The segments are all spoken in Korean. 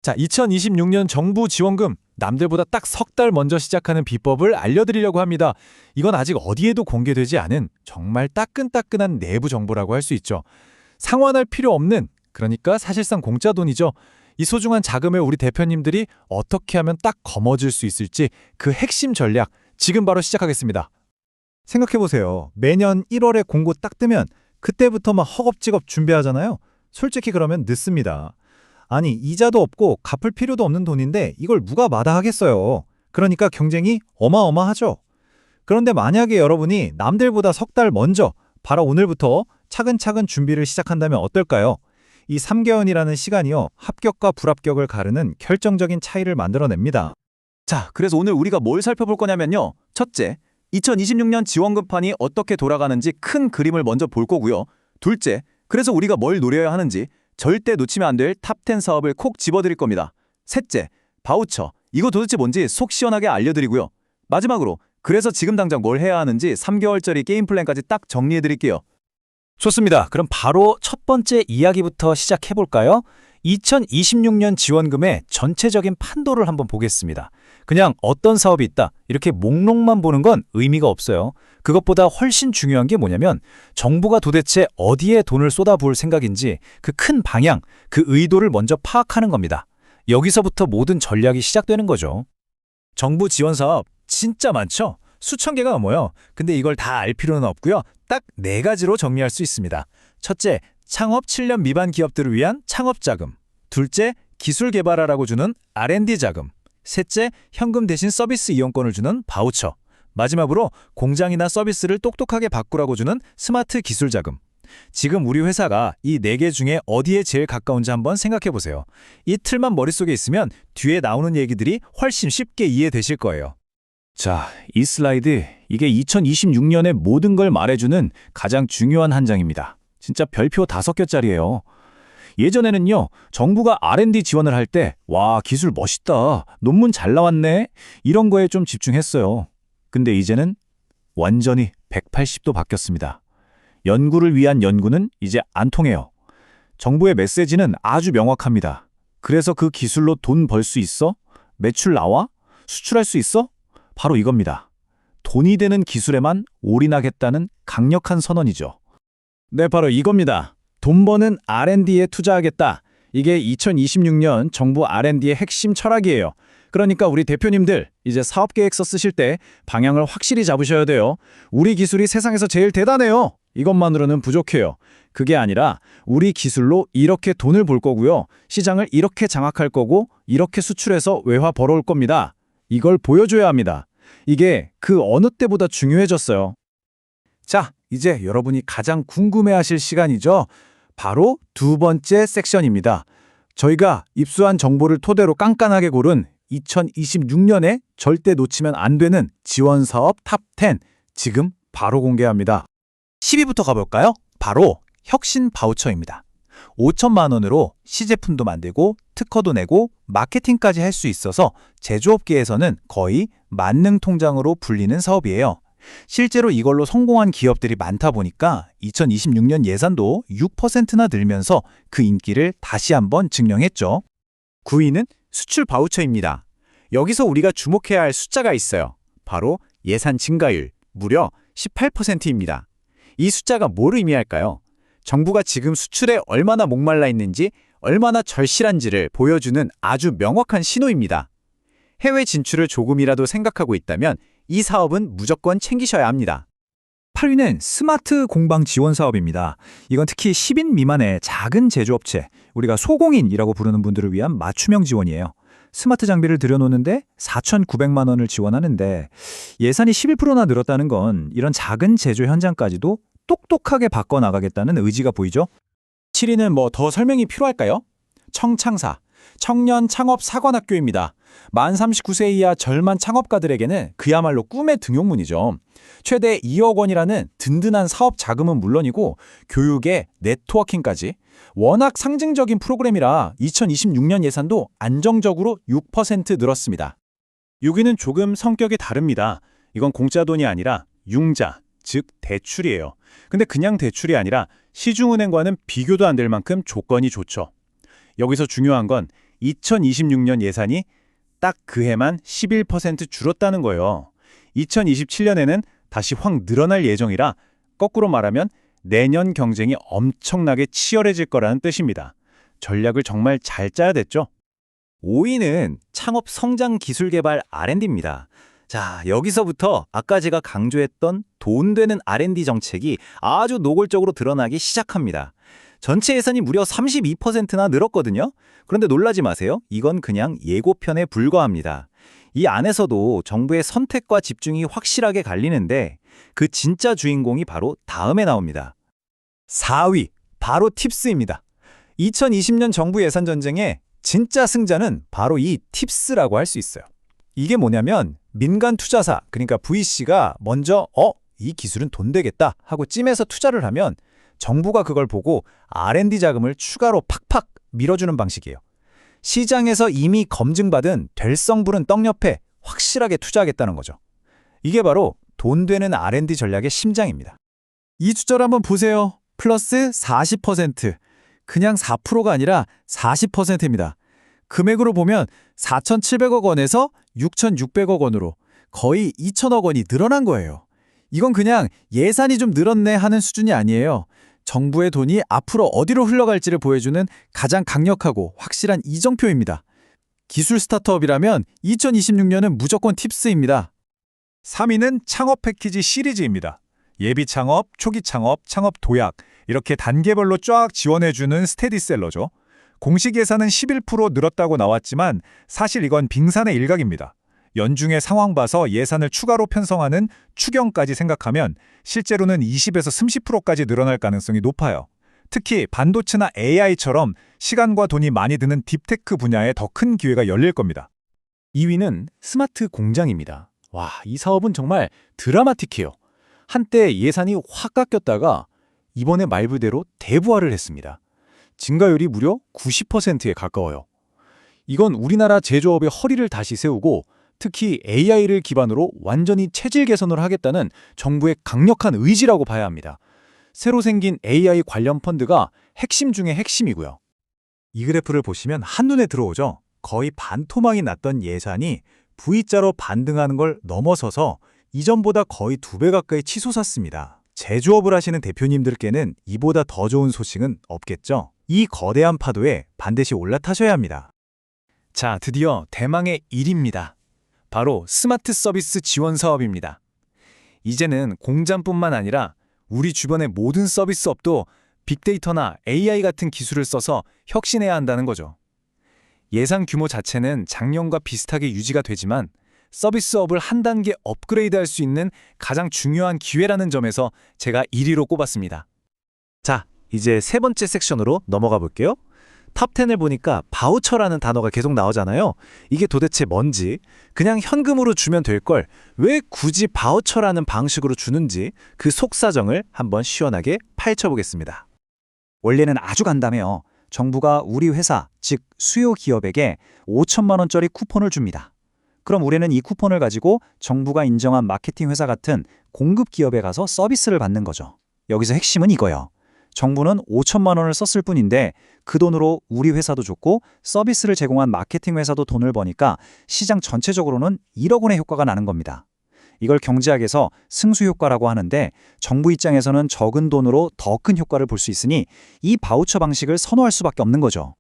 자, 2026년 정부 지원금 남들보다 딱 석 달 먼저 시작하는 비법을 알려드리려고 합니다. 이건 아직 어디에도 공개되지 않은 정말 따끈따끈한 내부 정보라고 할 수 있죠. 상환할 필요 없는, 그러니까 사실상 공짜 돈이죠. 이 소중한 자금을 우리 대표님들이 어떻게 하면 딱 거머쥘 수 있을지 그 핵심 전략 지금 바로 시작하겠습니다. 생각해보세요. 매년 1월에 공고 딱 뜨면 그때부터 막 허겁지겁 준비하잖아요. 솔직히 그러면 늦습니다. 아니, 이자도 없고 갚을 필요도 없는 돈인데 이걸 누가 마다하겠어요. 그러니까 경쟁이 어마어마하죠. 그런데 만약에 여러분이 남들보다 석 달 먼저 바로 오늘부터 차근차근 준비를 시작한다면 어떨까요? 이 3개월이라는 시간이요, 합격과 불합격을 가르는 결정적인 차이를 만들어냅니다. 자, 그래서 오늘 우리가 뭘 살펴볼 거냐면요. 첫째, 2026년 지원금판이 어떻게 돌아가는지 큰 그림을 먼저 볼 거고요. 둘째, 그래서 우리가 뭘 노려야 하는지 절대 놓치면 안 될 탑 10 사업을 콕 집어드릴 겁니다. 셋째, 바우처. 이거 도대체 뭔지 속 시원하게 알려드리고요. 마지막으로, 그래서 지금 당장 뭘 해야 하는지 3개월짜리 게임 플랜까지 딱 정리해드릴게요. 좋습니다. 그럼 바로 첫 번째 이야기부터 시작해볼까요? 2026년 지원금의 전체적인 판도를 한번 보겠습니다. 그냥 어떤 사업이 있다, 이렇게 목록만 보는 건 의미가 없어요. 그것보다 훨씬 중요한 게 뭐냐면 정부가 도대체 어디에 돈을 쏟아부을 생각인지 그 큰 방향, 그 의도를 먼저 파악하는 겁니다. 여기서부터 모든 전략이 시작되는 거죠. 정부 지원 사업 진짜 많죠? 수천 개가 넘어요. 근데 이걸 다 알 필요는 없고요. 딱 4가지로 정리할 수 있습니다. 첫째, 창업 7년 미만 기업들을 위한 창업 자금. 둘째, 기술 개발하라고 주는 R&D 자금. 셋째, 현금 대신 서비스 이용권을 주는 바우처. 마지막으로 공장이나 서비스를 똑똑하게 바꾸라고 주는 스마트 기술 자금. 지금 우리 회사가 이 4개 중에 어디에 제일 가까운지 한번 생각해 보세요. 이 틀만 머릿속에 있으면 뒤에 나오는 얘기들이 훨씬 쉽게 이해되실 거예요. 자, 이 슬라이드, 이게 2026년의 모든 걸 말해주는 가장 중요한 한 장입니다. 진짜 별표 5개짜리예요. 예전에는요, 정부가 R&D 지원을 할 때 와, 기술 멋있다, 논문 잘 나왔네, 이런 거에 좀 집중했어요. 근데 이제는 완전히 180도 바뀌었습니다. 연구를 위한 연구는 이제 안 통해요. 정부의 메시지는 아주 명확합니다. 그래서 그 기술로 돈 벌 수 있어? 매출 나와? 수출할 수 있어? 바로 이겁니다. 돈이 되는 기술에만 올인하겠다는 강력한 선언이죠. 네, 바로 이겁니다. 돈 버는 R&D에 투자하겠다. 이게 2026년 정부 R&D의 핵심 철학이에요. 그러니까 우리 대표님들, 이제 사업계획서 쓰실 때 방향을 확실히 잡으셔야 돼요. 우리 기술이 세상에서 제일 대단해요. 이것만으로는 부족해요. 그게 아니라 우리 기술로 이렇게 돈을 벌 거고요. 시장을 이렇게 장악할 거고 이렇게 수출해서 외화 벌어올 겁니다. 이걸 보여줘야 합니다. 이게 그 어느 때보다 중요해졌어요. 자, 이제 여러분이 가장 궁금해하실 시간이죠. 바로 두 번째 섹션입니다. 저희가 입수한 정보를 토대로 깐깐하게 고른 2026년에 절대 놓치면 안 되는 지원 사업 탑 10, 지금 바로 공개합니다. 10위부터 가볼까요? 바로 혁신 바우처입니다. 5천만 원으로 시제품도 만들고 특허도 내고 마케팅까지 할 수 있어서 제조업계에서는 거의 만능 통장으로 불리는 사업이에요. 실제로 이걸로 성공한 기업들이 많다 보니까 2026년 예산도 6%나 늘면서 그 인기를 다시 한번 증명했죠. 9위는 수출 바우처입니다. 여기서 우리가 주목해야 할 숫자가 있어요. 바로 예산 증가율, 무려 18%입니다. 이 숫자가 뭘 의미할까요? 정부가 지금 수출에 얼마나 목말라 있는지, 얼마나 절실한지를 보여주는 아주 명확한 신호입니다. 해외 진출을 조금이라도 생각하고 있다면 이 사업은 무조건 챙기셔야 합니다. 8위는 스마트 공방 지원 사업입니다. 이건 특히 10인 미만의 작은 제조업체, 우리가 소공인이라고 부르는 분들을 위한 맞춤형 지원이에요. 스마트 장비를 들여놓는데 4,900만 원을 지원하는데 예산이 11%나 늘었다는 건 이런 작은 제조 현장까지도 똑똑하게 바꿔나가겠다는 의지가 보이죠? 7위는 뭐 더 설명이 필요할까요? 청창사, 청년 창업 사관학교입니다. 만 39세 이하 젊은 창업가들에게는 그야말로 꿈의 등용문이죠. 최대 2억 원이라는 든든한 사업 자금은 물론이고 교육에 네트워킹까지 워낙 상징적인 프로그램이라 2026년 예산도 안정적으로 6% 늘었습니다. 6위는 조금 성격이 다릅니다. 이건 공짜 돈이 아니라 융자, 즉 대출이에요. 근데 그냥 대출이 아니라 시중은행과는 비교도 안 될 만큼 조건이 좋죠. 여기서 중요한 건 2026년 예산이 딱 그 해만 11% 줄었다는 거예요. 2027년에는 다시 확 늘어날 예정이라 거꾸로 말하면 내년 경쟁이 엄청나게 치열해질 거라는 뜻입니다. 전략을 정말 잘 짜야 됐죠? 5위는 창업 성장 기술 개발 R&D입니다. 자, 여기서부터 아까 제가 강조했던 돈 되는 R&D 정책이 아주 노골적으로 드러나기 시작합니다. 전체 예산이 무려 32%나 늘었거든요. 그런데 놀라지 마세요. 이건 그냥 예고편에 불과합니다. 이 안에서도 정부의 선택과 집중이 확실하게 갈리는데 그 진짜 주인공이 바로 다음에 나옵니다. 4위, 바로 팁스입니다. 2020년 정부 예산 전쟁의 진짜 승자는 바로 이 팁스라고 할 수 있어요. 이게 뭐냐면 민간 투자사, 그러니까 VC가 먼저 이 기술은 돈 되겠다 하고 찜해서 투자를 하면 정부가 그걸 보고 R&D 자금을 추가로 팍팍 밀어주는 방식이에요. 시장에서 이미 검증받은 될성부른 떡 옆에 확실하게 투자하겠다는 거죠. 이게 바로 돈 되는 R&D 전략의 심장입니다. 이 숫자를 한번 보세요. 플러스 40%. 그냥 4%가 아니라 40%입니다. 금액으로 보면 4,700억 원에서 6,600억 원으로 거의 2,000억 원이 늘어난 거예요. 이건 그냥 예산이 좀 늘었네 하는 수준이 아니에요. 정부의 돈이 앞으로 어디로 흘러갈지를 보여주는 가장 강력하고 확실한 이정표입니다. 기술 스타트업이라면 2026년은 무조건 팁스입니다. 3위는 창업 패키지 시리즈입니다. 예비 창업, 초기 창업, 창업 도약 이렇게 단계별로 쫙 지원해주는 스테디셀러죠. 공식 예산은 11% 늘었다고 나왔지만 사실 이건 빙산의 일각입니다. 연중의 상황 봐서 예산을 추가로 편성하는 추경까지 생각하면 실제로는 20에서 30%까지 늘어날 가능성이 높아요. 특히 반도체나 AI처럼 시간과 돈이 많이 드는 딥테크 분야에 더 큰 기회가 열릴 겁니다. 2위는 스마트 공장입니다. 와, 이 사업은 정말 드라마틱해요. 한때 예산이 확 깎였다가 이번에 말부대로 대부활을 했습니다. 증가율이 무려 90%에 가까워요. 이건 우리나라 제조업의 허리를 다시 세우고 특히 AI를 기반으로 완전히 체질 개선을 하겠다는 정부의 강력한 의지라고 봐야 합니다. 새로 생긴 AI 관련 펀드가 핵심 중의 핵심이고요. 이 그래프를 보시면 한눈에 들어오죠. 거의 반토막이 났던 예산이 V자로 반등하는 걸 넘어서서 이전보다 거의 2배 가까이 치솟았습니다. 제조업을 하시는 대표님들께는 이보다 더 좋은 소식은 없겠죠. 이 거대한 파도에 반드시 올라타셔야 합니다. 자, 드디어 대망의 1위입니다. 바로 스마트 서비스 지원 사업입니다. 이제는 공장뿐만 아니라 우리 주변의 모든 서비스업도 빅데이터나 AI 같은 기술을 써서 혁신해야 한다는 거죠. 예산 규모 자체는 작년과 비슷하게 유지가 되지만 서비스업을 한 단계 업그레이드할 수 있는 가장 중요한 기회라는 점에서 제가 1위로 꼽았습니다. 자, 이제 세 번째 섹션으로 넘어가 볼게요. 탑10을 보니까 바우처라는 단어가 계속 나오잖아요. 이게 도대체 뭔지, 그냥 현금으로 주면 될 걸 왜 굳이 바우처라는 방식으로 주는지 그 속사정을 한번 시원하게 파헤쳐보겠습니다. 원래는 아주 간단해요. 정부가 우리 회사, 즉 수요 기업에게 5천만 원짜리 쿠폰을 줍니다. 그럼 우리는 이 쿠폰을 가지고 정부가 인정한 마케팅 회사 같은 공급 기업에 가서 서비스를 받는 거죠. 여기서 핵심은 이거예요. 정부는 5천만 원을 썼을 뿐인데 그 돈으로 우리 회사도 좋고 서비스를 제공한 마케팅 회사도 돈을 버니까 시장 전체적으로는 1억 원의 효과가 나는 겁니다. 이걸 경제학에서 승수 효과라고 하는데 정부 입장에서는 적은 돈으로 더 큰 효과를 볼 수 있으니 이 바우처 방식을 선호할 수밖에 없는 거죠.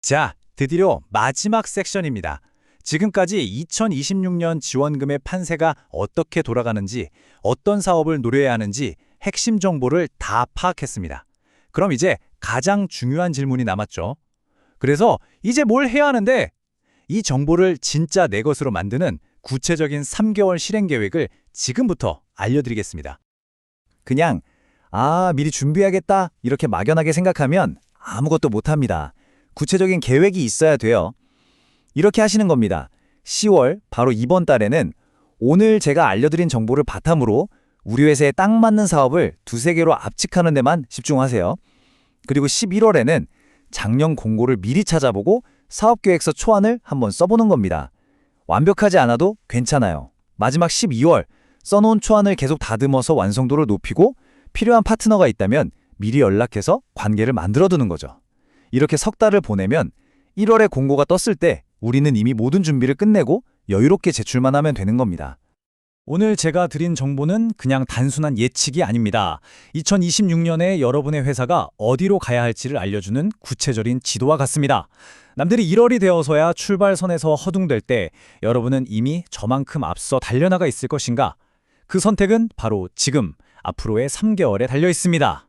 자, 드디어 마지막 섹션입니다. 지금까지 2026년 지원금의 판세가 어떻게 돌아가는지, 어떤 사업을 노려야 하는지 핵심 정보를 다 파악했습니다. 그럼 이제 가장 중요한 질문이 남았죠. 그래서 이제 뭘 해야 하는데? 이 정보를 진짜 내 것으로 만드는 구체적인 3개월 실행 계획을 지금부터 알려드리겠습니다. 그냥 미리 준비해야겠다 이렇게 막연하게 생각하면 아무것도 못합니다. 구체적인 계획이 있어야 돼요. 이렇게 하시는 겁니다. 10월, 바로 이번 달에는 오늘 제가 알려드린 정보를 바탕으로 우리 회사에 딱 맞는 사업을 2-3개로 압축하는 데만 집중하세요. 그리고 11월에는 작년 공고를 미리 찾아보고 사업계획서 초안을 한번 써보는 겁니다. 완벽하지 않아도 괜찮아요. 마지막 12월, 써놓은 초안을 계속 다듬어서 완성도를 높이고 필요한 파트너가 있다면 미리 연락해서 관계를 만들어두는 거죠. 이렇게 석 달을 보내면 1월에 공고가 떴을 때 우리는 이미 모든 준비를 끝내고 여유롭게 제출만 하면 되는 겁니다. 오늘 제가 드린 정보는 그냥 단순한 예측이 아닙니다. 2026년에 여러분의 회사가 어디로 가야 할지를 알려주는 구체적인 지도와 같습니다. 남들이 1월이 되어서야 출발선에서 허둥댈 때 여러분은 이미 저만큼 앞서 달려나가 있을 것인가? 그 선택은 바로 지금, 앞으로의 3개월에 달려 있습니다.